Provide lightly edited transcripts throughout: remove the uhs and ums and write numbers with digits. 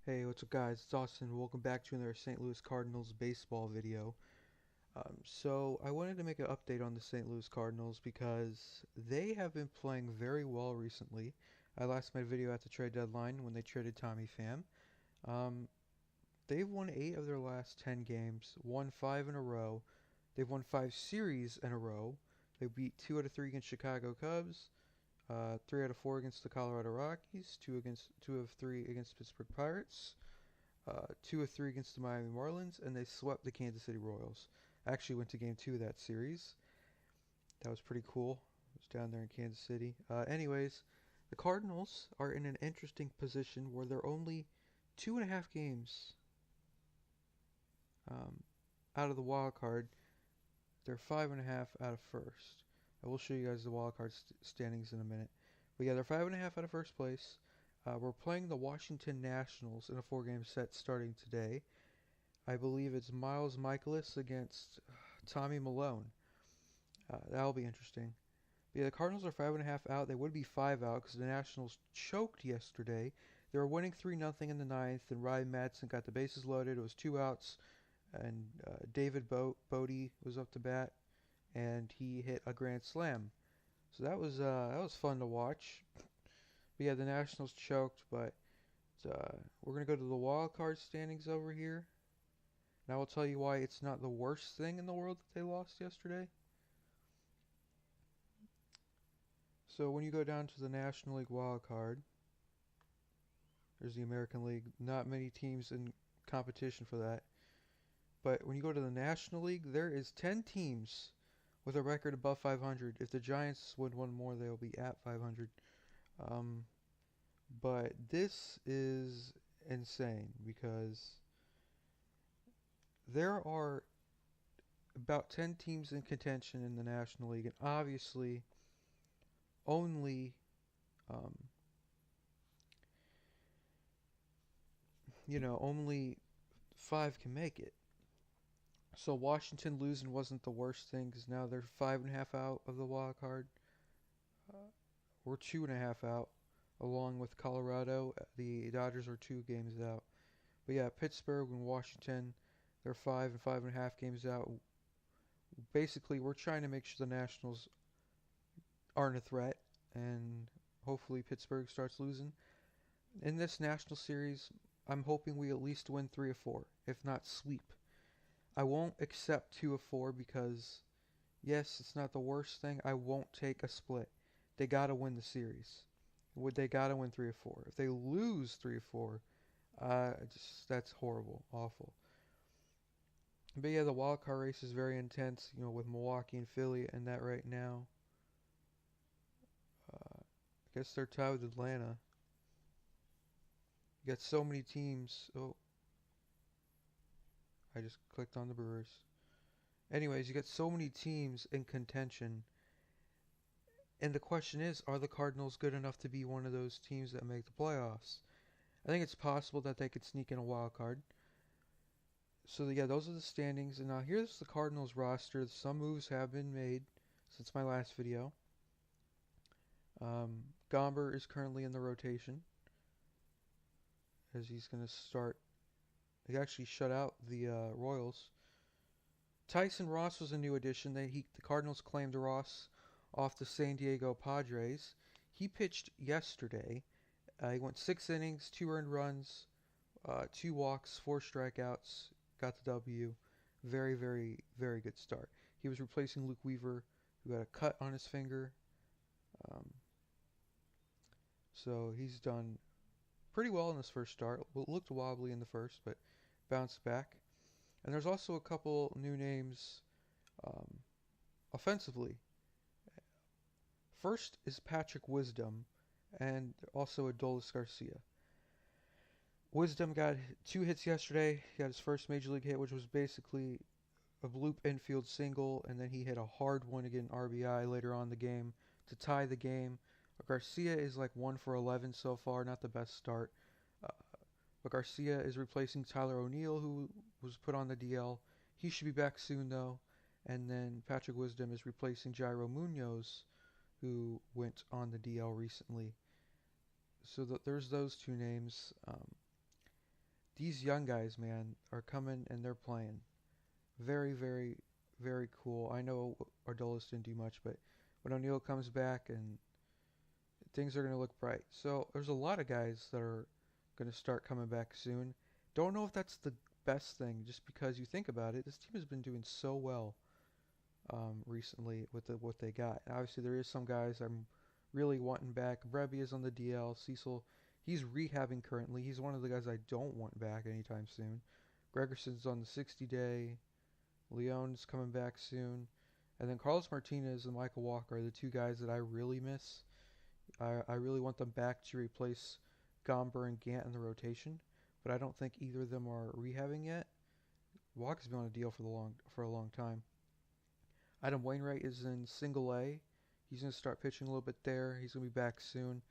Hey, what's up guys? It's Austin. Welcome back to another St. Louis Cardinals baseball video. So I wanted to make an update on the St. Louis Cardinals because they have been playing very well recently. I last made a video at the trade deadline when they traded Tommy Pham. Um, they've won 8 of their last 10 games, won 5 in a row. They've won 5 series in a row. They beat 2 out of 3 against Chicago Cubs, 3 out of 4 against the Colorado Rockies, 2 of 3 against Pittsburgh Pirates, 2 of 3 against the Miami Marlins, and they swept the Kansas City Royals. I actually went to game 2 of that series. That was pretty cool. I was down there in Kansas City. Anyways, the Cardinals are in an interesting position where they're only 2.5 games um, out of the wild card. They're 5.5 out of first. I will show you guys the wild card standings in a minute. But yeah, they're 5.5 out of first place. We're playing the Washington Nationals in a 4-game set starting today. I believe it's Miles Michaelis against Tommy Malone. That'll be interesting. But yeah, the Cardinals are 5.5 out. They would be 5 out because the Nationals choked yesterday. They were winning 3-0 in the ninth, and Ryan Madson got the bases loaded. It was 2 outs, and David Bodie was up to bat, and he hit a grand slam. So that was fun to watch. But yeah, the Nationals choked, but we're gonna go to the wild card standings over here. And I will tell you why it's not the worst thing in the world that they lost yesterday. So when you go down to the National League wild card, there's the American League. Not many teams in competition for that. But when you go to the National League, there is 10 teams with a record above 500. If the Giants win one more, they'll be at 500. Um, but this is insane because there are about 10 teams in contention in the National League, and obviously only um, only 5 can make it. So Washington losing wasn't the worst thing because now they're 5.5 out of the wild card. Uh, we're 2.5 out, along with Colorado. The Dodgers are 2 games out. But yeah, Pittsburgh and Washington, they're 5 and 5.5 games out. Basically, we're trying to make sure the Nationals aren't a threat, and hopefully Pittsburgh starts losing. In this National Series, I'm hoping we at least win 3 of 4, if not sweep. I won't accept 2 of 4 because, yes, it's not the worst thing. I won't take a split. They gotta win the series. They gotta win 3 of 4. If they lose 3 of 4, that's horrible, awful. But yeah, the wild card race is very intense. With Milwaukee and Philly and that right now. I guess they're tied with Atlanta. You got so many teams. Oh, I just clicked on the Brewers. Anyways, you got so many teams in contention. And the question is, are the Cardinals good enough to be one of those teams that make the playoffs? I think it's possible that they could sneak in a wild card. So yeah, those are the standings. And now here's the Cardinals roster. Some moves have been made since my last video. Gomber is currently in the rotation as he's going to start. He actually shut out the Royals. Tyson Ross was a new addition. The Cardinals claimed Ross off the San Diego Padres. He pitched yesterday. He went 6 innings, 2 earned runs, 2 walks, 4 strikeouts. Got the W. Very, very, very good start. He was replacing Luke Weaver, who had a cut on his finger. Um, so he's done pretty well in his first start. Looked wobbly in the first, but bounced back. And there's also a couple new names um, offensively. First is Patrick Wisdom, and also Adolis Garcia. Wisdom got 2 hits yesterday. He got his first major league hit, which was basically a bloop infield single, and then he hit a hard one again RBI later on in the game to tie the game. Garcia is like 1 for 11 so far, not the best start. Uh, but Garcia is replacing Tyler O'Neill, who was put on the DL. He should be back soon, though. And then Patrick Wisdom is replacing Jairo Munoz, who went on the DL recently. So there's those 2 names. these young guys, man, are coming and they're playing. Very, very, very cool. I know Ardolis didn't do much, but when O'Neal comes back and things are going to look bright. So there's a lot of guys that are going to start coming back soon. Don't know if that's the best thing, just because you think about it. This team has been doing so well recently with what they got. Obviously, there is some guys I'm really wanting back. Breby is on the DL. Cecil, he's rehabbing currently. He's one of the guys I don't want back anytime soon. Gregerson's on the 60-day. Leone's coming back soon. And then Carlos Martinez and Michael Walker are the two guys that I really miss. I really want them back to replace Gomber and Gant in the rotation, but I don't think either of them are rehabbing yet. Walker's been on a deal for a long time. Adam Wainwright is in single A. He's going to start pitching a little bit there. He's going to be back soon.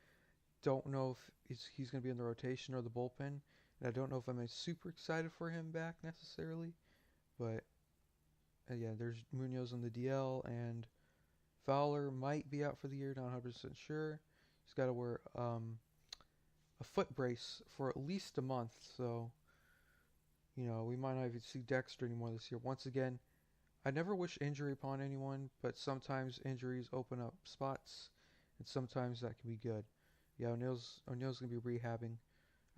Don't know if he's going to be in the rotation or the bullpen, and I don't know if I'm super excited for him back necessarily, but yeah, there's Munoz on the DL, and Fowler might be out for the year, not 100% sure. He's got to wear a foot brace for at least a month, so we might not even see Dexter anymore this year. Once again, I never wish injury upon anyone, but sometimes injuries open up spots, and sometimes that can be good. Yeah, O'Neal's gonna be rehabbing.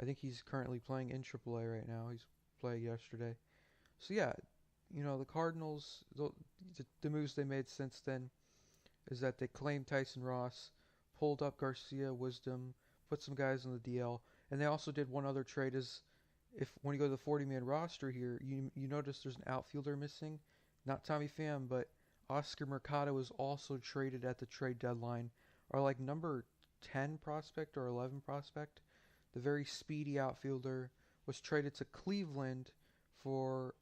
I think he's currently playing in AAA right now. He's played yesterday. So yeah, the Cardinals, the moves they made since then is that they claimed Tyson Ross, pulled up Garcia, Wisdom, put some guys on the DL, and they also did one other trade. Is if when you go to the 40-man roster here, you notice there's an outfielder missing, not Tommy Pham, but Oscar Mercado was also traded at the trade deadline, or like number 10 prospect or 11 prospect. The very speedy outfielder was traded to Cleveland for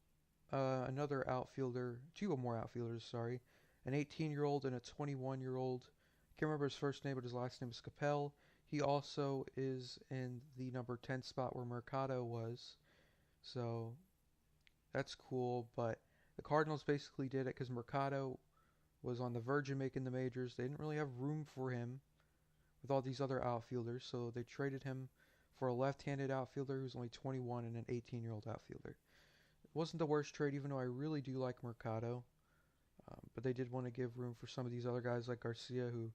another outfielder, two more outfielders, sorry, an 18-year-old and a 21-year-old. Can't remember his first name, but his last name is Capel. He also is in the number 10 spot where Mercado was. So that's cool, but the Cardinals basically did it because Mercado was on the verge of making the majors. They didn't really have room for him with all these other outfielders, so they traded him for a left-handed outfielder who's only 21 and an 18-year-old outfielder. It wasn't the worst trade, even though I really do like Mercado. But they did want to give room for some of these other guys like Garcia, who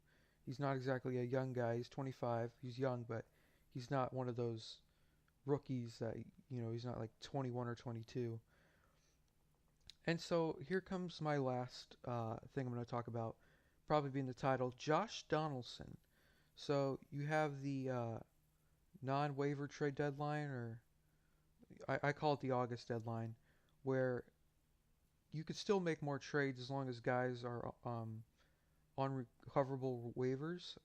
he's not exactly a young guy. He's 25. He's young, but he's not one of those rookies that, he's not like 21 or 22. And so here comes my last thing I'm going to talk about, probably being the title, Josh Donaldson. So you have the non-waiver trade deadline, or I call it the August deadline, where you could still make more trades as long as guys are on recoverable waivers.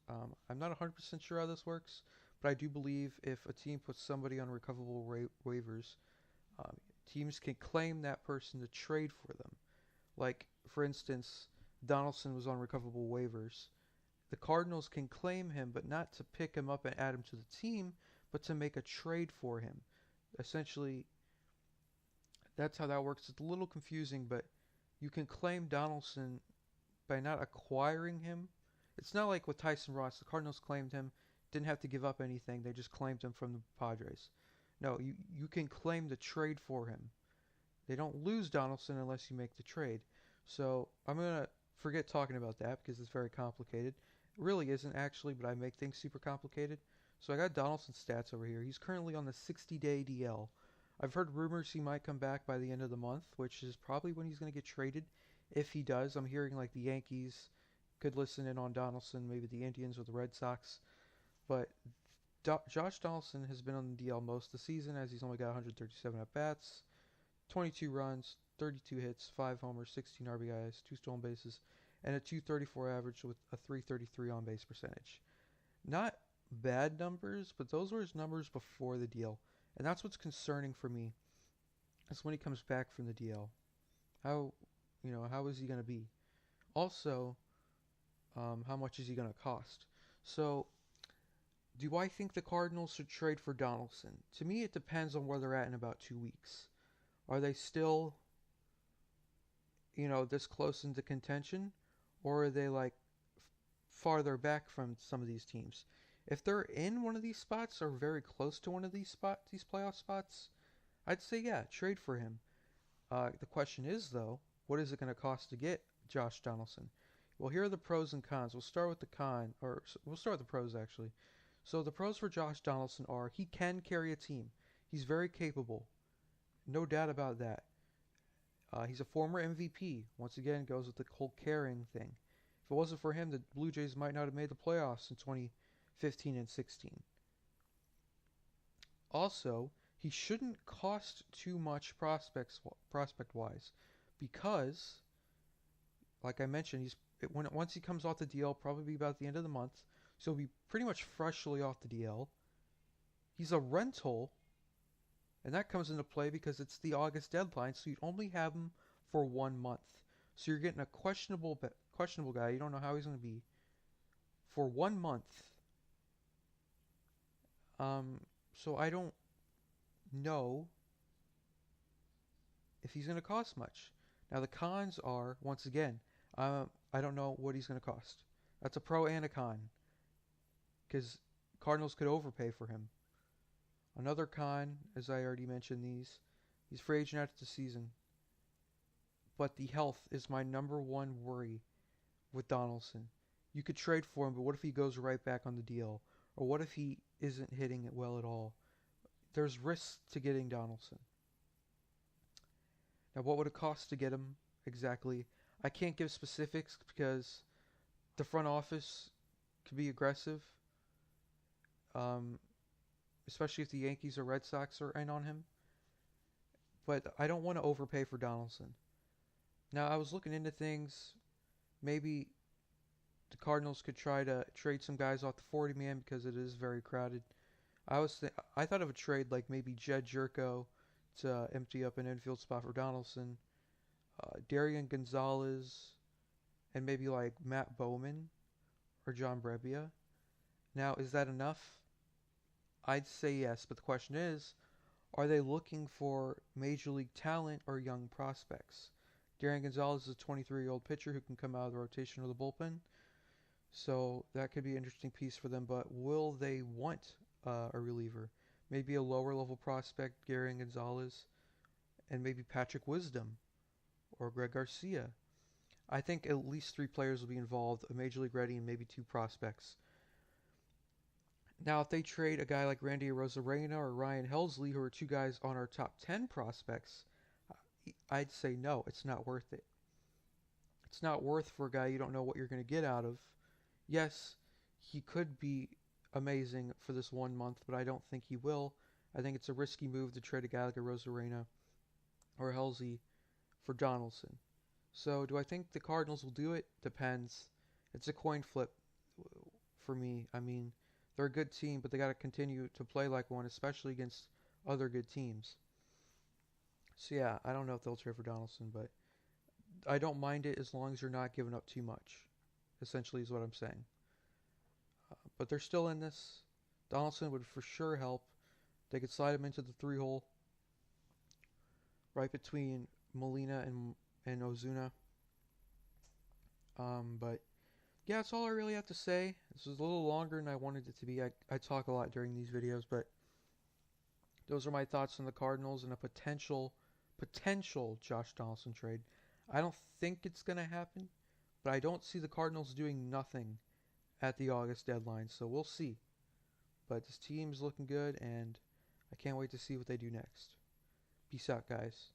I'm not 100% sure how this works, but I do believe if a team puts somebody on recoverable waivers, teams can claim that person to trade for them. Like, for instance, Donaldson was on recoverable waivers. The Cardinals can claim him, but not to pick him up and add him to the team, but to make a trade for him. Essentially, that's how that works. It's a little confusing, but you can claim Donaldson by not acquiring him. It's not like with Tyson Ross. The Cardinals claimed him, didn't have to give up anything. They just claimed him from the Padres. No, you can claim the trade for him. They don't lose Donaldson unless you make the trade. So I'm going to forget talking about that because it's very complicated. It really isn't actually, but I make things super complicated. So I got Donaldson's stats over here. He's currently on the 60-day DL. I've heard rumors he might come back by the end of the month, which is probably when he's going to get traded. If he does, I'm hearing like the Yankees could listen in on Donaldson, maybe the Indians or the Red Sox. But Josh Donaldson has been on the DL most of the season, as he's only got 137 at-bats, 22 runs, 32 hits, 5 homers, 16 RBIs, 2 stolen bases, and a 234 average with a 333 on-base percentage. Not bad numbers, but those were his numbers before the deal. And that's what's concerning for me. Is when he comes back from the DL. How is he going to be? Also, how much is he going to cost? So, do I think the Cardinals should trade for Donaldson? To me, it depends on where they're at in about 2 weeks. Are they still, this close into contention? Or are they, farther back from some of these teams? If they're in one of these spots or very close to one of these playoff spots, I'd say yeah, trade for him. The question is though, what is it going to cost to get Josh Donaldson? Well, here are the pros and cons. We'll start with the we'll start with the pros actually. So the pros for Josh Donaldson are he can carry a team. He's very capable, no doubt about that. He's a former MVP. Once again, goes with the whole carrying thing. If it wasn't for him, the Blue Jays might not have made the playoffs in 2015 and 16. Also, he shouldn't cost too much prospect wise, because, like I mentioned, once he comes off the DL, probably be about the end of the month, so he'll be pretty much freshly off the DL. He's a rental, and that comes into play because it's the August deadline, so you only have him for 1 month. So you're getting a questionable guy. You don't know how he's going to be for 1 month. So I don't know if he's going to cost much. Now the cons are, once again, I don't know what he's going to cost. That's a pro and a con, because Cardinals could overpay for him. Another con, as I already mentioned, he's free agent after the season. But the health is my number one worry with Donaldson. You could trade for him, but what if he goes right back on the deal? Or what if he isn't hitting it well at all? There's risks to getting Donaldson. Now, what would it cost to get him exactly? I can't give specifics because the front office could be aggressive, especially if the Yankees or Red Sox are in on him. But I don't want to overpay for Donaldson. Now, I was looking into things. Maybe the Cardinals could try to trade some guys off the 40-man because it is very crowded. I thought of a trade like maybe Jed Jerko to empty up an infield spot for Donaldson, Darian Gonzalez, and maybe like Matt Bowman or John Brebbia. Now, is that enough? I'd say yes, but the question is, are they looking for major league talent or young prospects? Darian Gonzalez is a 23-year-old pitcher who can come out of the rotation or the bullpen, so that could be an interesting piece for them, but will they want a reliever? Maybe a lower level prospect, Darian Gonzalez, and maybe Patrick Wisdom or Greg Garcia. I think at least 3 players will be involved, a major league ready and maybe 2 prospects. Now, if they trade a guy like Randy Arozarena or Ryan Helsley, who are 2 guys on our top 10 prospects, I'd say no, it's not worth it. It's not worth for a guy you don't know what you're going to get out of. Yes, he could be amazing for this 1 month, but I don't think he will. I think it's a risky move to trade a guy like Arozarena or Helsley for Donaldson. So, do I think the Cardinals will do it? Depends. It's a coin flip for me. I mean, they're a good team, but they got to continue to play like one, especially against other good teams. So yeah, I don't know if they'll trade for Donaldson, but I don't mind it as long as you're not giving up too much, essentially is what I'm saying. But they're still in this. Donaldson would for sure help. They could slide him into the 3-hole right between Molina and Ozuna. But yeah, that's all I really have to say. This was a little longer than I wanted it to be. I talk a lot during these videos, but those are my thoughts on the Cardinals and a potential Josh Donaldson trade. I don't think it's going to happen, but I don't see the Cardinals doing nothing at the August deadline, so we'll see. But this team's looking good, and I can't wait to see what they do next. Peace out, guys.